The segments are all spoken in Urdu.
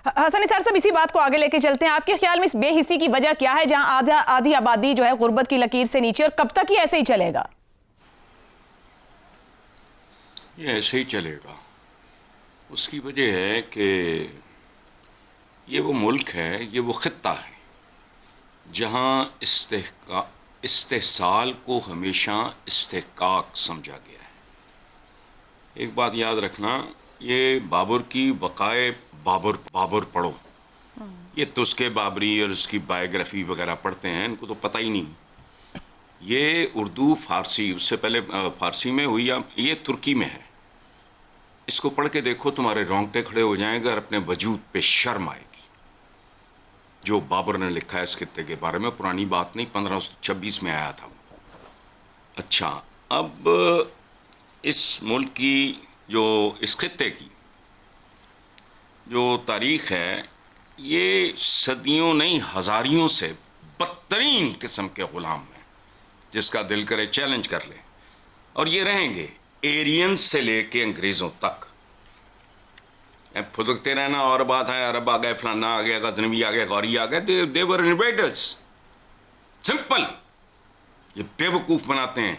حسن نثار صاحب اسی بات کو آگے لے کے چلتے ہیں. آپ کے خیال میں اس بے حسی کی وجہ کیا ہے جہاں آدھی آبادی جو ہے غربت کی لکیر سے نیچے, اور کب تک یہ ایسے ہی چلے گا؟ یہ ایسے ہی چلے گا. اس کی وجہ ہے کہ یہ وہ ملک ہے, یہ وہ خطہ ہے جہاں استحصال کو ہمیشہ استحقاق سمجھا گیا ہے. ایک بات یاد رکھنا, یہ بابر کی بقائے بابر پڑھو, یہ تسکے بابری اور اس کی بایوگرافی وغیرہ پڑھتے ہیں, ان کو تو پتہ ہی نہیں. یہ اردو فارسی, اس سے پہلے فارسی میں ہوئی, یہ ترکی میں ہے. اس کو پڑھ کے دیکھو, تمہارے رونگٹے کھڑے ہو جائیں گے اور اپنے وجود پہ شرم آئے گی. جو بابر نے لکھا ہے اس خطے کے بارے میں, پرانی بات نہیں, 1526 میں آیا تھا وہ. اچھا, اب اس ملک کی جو اس خطے کی جو تاریخ ہے, یہ صدیوں نہیں ہزاریوں سے بدترین قسم کے غلام ہیں, جس کا دل کرے چیلنج کر لے. اور یہ رہیں گے ایرین سے لے کے انگریزوں تک. پھدکتے رہنا اور بات ہے, عرب آ گئے, فلانا آ گیا, غزنوی آ گئے, غوری آ گئے, they were invaders. سمپل. یہ بے وقوف بناتے ہیں,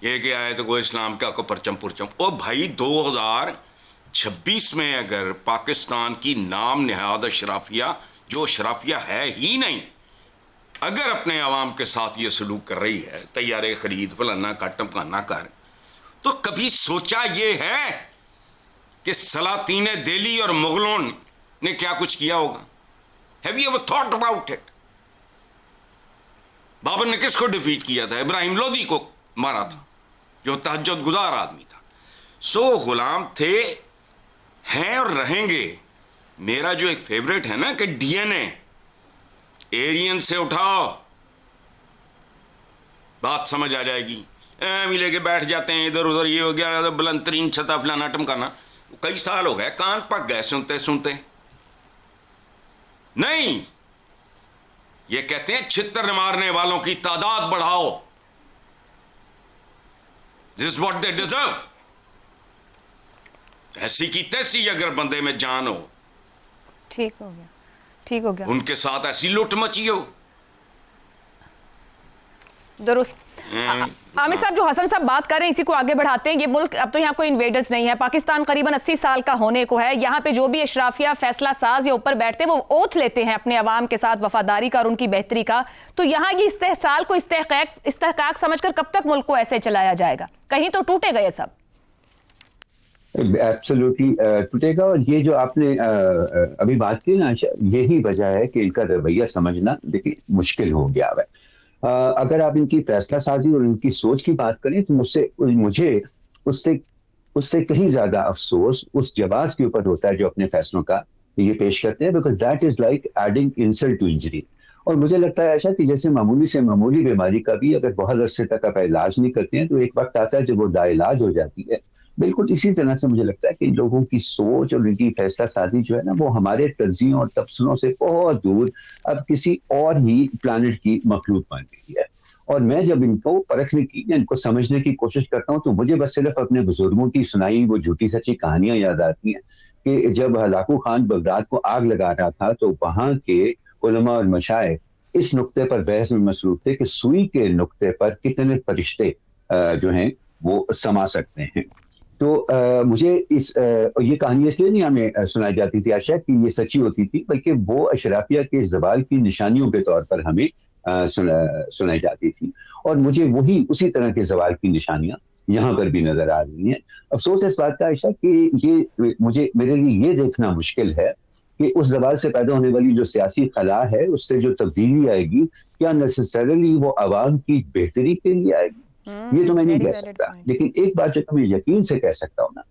یہ کہ آئے تو کوئی اسلام کا کو پرچم. او بھائی, 2026 میں اگر پاکستان کی نام نہاد اشرافیہ, جو اشرافیہ ہے ہی نہیں, اگر اپنے عوام کے ساتھ یہ سلوک کر رہی ہے, طیارے خرید, فلانا کر, ٹمکانا کر, تو کبھی سوچا یہ ہے کہ سلاطین دہلی اور مغلوں نے کیا کچھ کیا ہوگا؟ Have you ever thought about it? Babar نے کس کو ڈیفیٹ کیا تھا؟ ابراہیم لودھی کو مارا تھا, جو تہجد گزار آدمی تھا. غلام تھے, ہیں اور رہیں گے. میرا جو ایک فیوریٹ ہے نا کہ ڈی این اے ایرین سے اٹھاؤ, بات سمجھ آ جائے گی. لے کے بیٹھ جاتے ہیں ادھر ادھر, یہ ہو گیا بلند ترین چھتا فلانا ٹمکانا. کئی سال ہو گئے, کان پک گئے سنتے نہیں. یہ کہتے ہیں چھتر مارنے والوں کی تعداد بڑھاؤ. This is what they deserve. ایسی کی تیسی اگر بندے میں جان ہو, ٹھیک ہو گیا, ان کے ساتھ ایسی لوٹ مچی ہو. درست. عامر صاحب, جو حسن صاحب بات کر رہے ہیں اسی کو آگے بڑھاتے ہیں. یہ ملک اب تو یہاں کوئی انویڈرز نہیں ہے, پاکستان قریباً 80 سال کا ہونے کو ہے. یہاں پہ جو بھی اشرافیہ فیصلہ ساز یا اوپر بیٹھتے ہیں وہ اوتھ لیتے ہیں اپنے عوام کے ساتھ وفاداری کا اور ان کی بہتری کا. تو یہاں یہ استحصال کو استحقاق سمجھ کر کب تک ملک کو ایسے چلایا جائے گا؟ کہیں تو ٹوٹے گا یہ سب. ایبسولوٹلی ٹوٹے گا. اور یہ جو آپ نے ابھی بات کی نا, یہی وجہ ہے کہ ان کا رویہ سمجھنا دیکھیں مشکل ہو گیا ہے. اگر آپ ان کی فیصلہ سازی اور ان کی سوچ کی بات کریں تو مجھے اس سے کہیں زیادہ افسوس اس جواز کے اوپر ہوتا ہے جو اپنے فیصلوں کا یہ پیش کرتے ہیں, because that is like adding insult to injury. اور مجھے لگتا ہے ایسا کہ جیسے معمولی سے معمولی بیماری کا بھی اگر بہت عرصے تک آپ علاج نہیں کرتے ہیں تو ایک وقت آتا ہے جب وہ لا علاج ہو جاتی ہے. بالکل اسی طرح سے مجھے لگتا ہے کہ ان لوگوں کی سوچ اور ان کی فیصلہ سازی جو ہے نا, وہ ہمارے ترجیحوں اور تبصروں سے بہت دور اب کسی اور ہی پلانٹ کی مخلوق بن گئی ہے. اور میں جب ان کو پرکھنے کی, ان کو سمجھنے کی کوشش کرتا ہوں, تو مجھے بس صرف اپنے بزرگوں کی سنائی وہ جھوٹی سچی کہانیاں یاد آتی ہیں کہ جب ہلاکو خان بغداد کو آگ لگا رہا تھا تو وہاں کے علماء اور مشائخ اس نقطے پر بحث میں مصروف تھے کہ سوئی کے نقطے پر کتنے فرشتے جو ہیں وہ سما سکتے ہیں. تو مجھے یہ کہانی اس لیے نہیں ہمیں سنائی جاتی تھی آشا کہ یہ سچی ہوتی تھی, بلکہ وہ اشرافیہ کے زوال کی نشانیوں کے طور پر ہمیں سنائی جاتی تھی. اور مجھے اسی طرح کے زوال کی نشانیاں یہاں پر بھی نظر آ رہی ہیں. افسوس اس بات کا عائشہ کہ میرے لیے یہ دیکھنا مشکل ہے کہ اس زوال سے پیدا ہونے والی جو سیاسی خلا ہے, اس سے جو تبدیلی آئے گی, کیا نیسیسریلی وہ عوام کی بہتری کے لیے آئے گی, یہ تو میں نہیں کہہ سکتا. لیکن ایک بات جو میں یقین سے کہہ سکتا ہوں نا,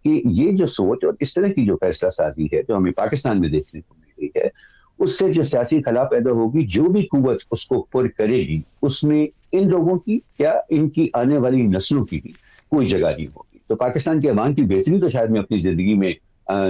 کہ یہ جو سوچ اور اس طرح کی جو فیصلہ سازی ہے جو ہمیں پاکستان میں دیکھنے کو مل رہی ہے, اس سے جو سیاسی خلا پیدا ہوگی, جو بھی قوت اس کو پر کرے گی, اس میں ان لوگوں کی کیا ان کی آنے والی نسلوں کی بھی کوئی جگہ نہیں ہوگی. تو پاکستان کے عوام کی بہتری تو شاید میں اپنی زندگی میں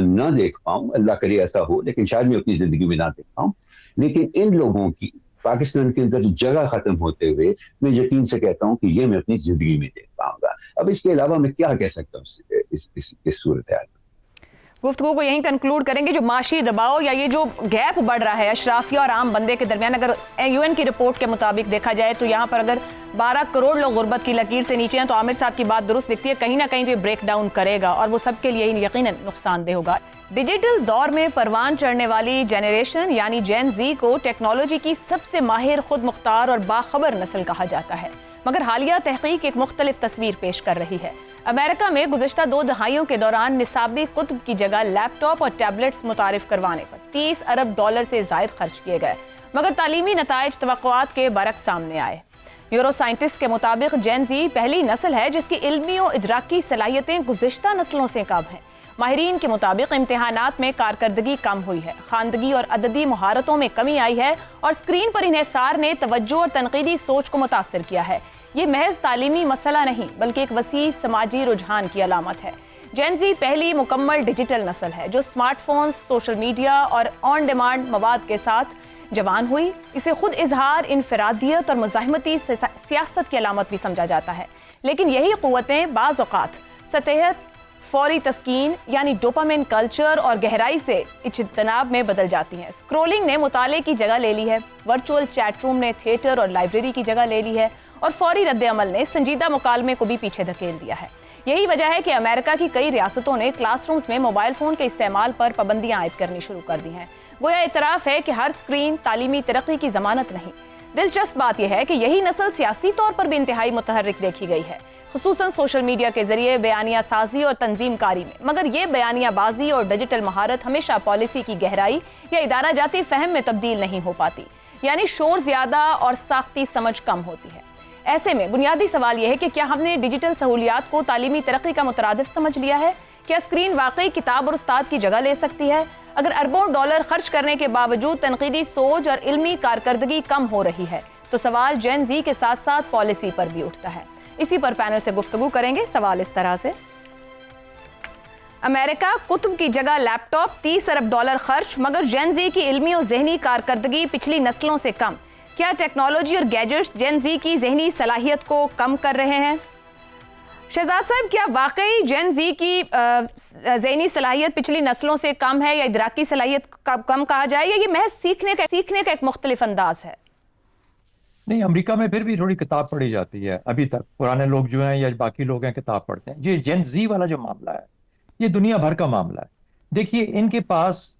نہ دیکھ پاؤں, اللہ کرے ایسا ہو, لیکن شاید میں اپنی زندگی میں نہ دیکھ پاؤں. لیکن ان لوگوں کی پاکستان کے اندر جگہ ختم ہوتے ہوئے میں یقین سے کہتا ہوں کہ یہ میں اپنی زندگی میں دیکھ پاؤں گا. اب اس کے علاوہ میں کیا کہہ سکتا ہوں اس صورتحال میں. گفتگو کو یہیں کنکلوڈ کریں گے. جو معاشی دباؤ یا یہ جو گیپ بڑھ رہا ہے اشرافیہ اور عام بندے کے درمیان, اگر یو این کی رپورٹ کے مطابق دیکھا جائے تو یہاں پر اگر 12 کروڑ لوگ غربت کی لکیر سے نیچے ہیں, تو عامر صاحب کی بات درست دکھتی ہے, کہیں نہ کہیں یہ بریک ڈاؤن کرے گا اور وہ سب کے لیے یقیناً نقصان دہ ہوگا. ڈیجیٹل دور میں پروان چڑھنے والی جنریشن یعنی جین زی کو ٹیکنالوجی کی سب سے ماہر, خود مختار اور باخبر نسل کہا جاتا ہے, مگر حالیہ تحقیق ایک مختلف تصویر پیش کر رہی ہے. امریکہ میں گزشتہ 2 دہائیوں کے دوران نصابی کتب کی جگہ لیپ ٹاپ اور ٹیبلٹس متعارف کروانے پر $30 ارب سے زائد خرچ کیے گئے, مگر تعلیمی نتائج توقعات کے برعکس سامنے آئے. یورو سائنٹسٹ کے مطابق جین زی پہلی نسل ہے جس کی علمی و ادراکی صلاحیتیں گزشتہ نسلوں سے کم ہیں. ماہرین کے مطابق امتحانات میں کارکردگی کم ہوئی ہے, خواندگی اور عددی مہارتوں میں کمی آئی ہے اور اسکرین پر انحصار نے توجہ اور تنقیدی سوچ کو متاثر کیا ہے. یہ محض تعلیمی مسئلہ نہیں بلکہ ایک وسیع سماجی رجحان کی علامت ہے. جین زی پہلی مکمل ڈیجیٹل نسل ہے جو اسمارٹ فونز, سوشل میڈیا اور آن ڈیمانڈ مواد کے ساتھ جوان ہوئی. اسے خود اظہار, انفرادیت اور مزاحمتی سیاست کی علامت بھی سمجھا جاتا ہے, لیکن یہی قوتیں بعض اوقات سطحیت, فوری تسکین یعنی ڈوپامین کلچر اور گہرائی سے اجتناب میں بدل جاتی ہیں. اسکرولنگ نے مطالعے کی جگہ لے لی ہے, ورچوئل چیٹ روم نے تھیٹر اور لائبریری کی جگہ لے لی ہے, اور فوری رد عمل نے سنجیدہ مکالمے کو بھی پیچھے دھکیل دیا ہے. یہی وجہ ہے کہ امریکہ کی کئی ریاستوں نے کلاس رومز میں موبائل فون کے استعمال پر پابندیاں عائد کرنی شروع کر دی ہیں. گویا اعتراف ہے کہ ہر اسکرین تعلیمی ترقی کی ضمانت نہیں. دلچسپ بات یہ ہے کہ یہی نسل سیاسی طور پر بھی انتہائی متحرک دیکھی گئی ہے, خصوصاً سوشل میڈیا کے ذریعے بیانیہ سازی اور تنظیم کاری میں. مگر یہ بیانیہ بازی اور ڈیجیٹل مہارت ہمیشہ پالیسی کی گہرائی یا ادارہ جاتی فہم میں تبدیل نہیں ہو پاتی, یعنی شور زیادہ اور ساختی سمجھ کم ہوتی ہے. ایسے میں بنیادی سوال یہ ہے کہ کیا ہم نے ڈیجیٹل سہولیات کو تعلیمی ترقی کا مترادف سمجھ لیا ہے؟ کیا اسکرین واقعی کتاب اور استاد کی جگہ لے سکتی ہے؟ اگر اربوں ڈالر خرچ کرنے کے باوجود تنقیدی سوچ اور علمی کارکردگی کم ہو رہی ہے تو سوال جین زی کے ساتھ ساتھ پالیسی پر بھی اٹھتا ہے. اسی پر پینل سے گفتگو کریں گے. سوال اس طرح سے, امریکہ کتب کی جگہ لیپ ٹاپ, $30 ارب خرچ, مگر جین زی کی علمی اور ذہنی کارکردگی پچھلی نسلوں سے کم. کیا ٹیکنالوجی اور گیجٹس جین زی کی ذہنی صلاحیت کو کم کر رہے ہیں؟ شہزاد صاحب, کیا واقعی جین زی کی ذہنی صلاحیت پچھلی نسلوں سے کم ہے, یا ادراکی صلاحیت کم کہا جائے, یا یہ محض سیکھنے کا ایک مختلف انداز ہے؟ نہیں, امریکہ میں پھر بھی تھوڑی کتاب پڑھی جاتی ہے ابھی تک. پرانے لوگ جو ہیں یا باقی لوگ ہیں کتاب پڑھتے ہیں. یہ جین زی والا جو معاملہ ہے یہ دنیا بھر کا معاملہ ہے. دیکھیے, ان کے پاس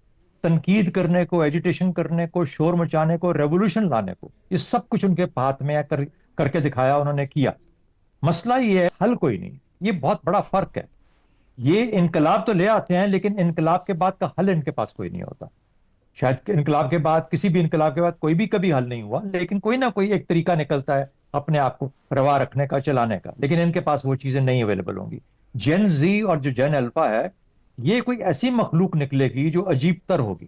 تنقید کرنے کو, ایجیٹیشن کرنے کو, شور مچانے کو, ریولوشن لانے کو, یہ سب کچھ ان کے ہاتھ میں کر کے دکھایا, انہوں نے کیا. مسئلہ یہ ہے, حل کوئی نہیں. یہ بہت بڑا فرق ہے. یہ انقلاب تو لے آتے ہیں لیکن انقلاب کے بعد کا حل ان کے پاس کوئی نہیں ہوتا. شاید انقلاب کے بعد, کسی بھی انقلاب کے بعد کوئی بھی کبھی حل نہیں ہوا, لیکن کوئی نہ کوئی ایک طریقہ نکلتا ہے اپنے آپ کو روا رکھنے کا, چلانے کا. لیکن ان کے پاس وہ چیزیں نہیں اویلیبل ہوں گی. جین زی اور جو جین الفا ہے, یہ کوئی ایسی مخلوق نکلے گی جو عجیب تر ہوگی.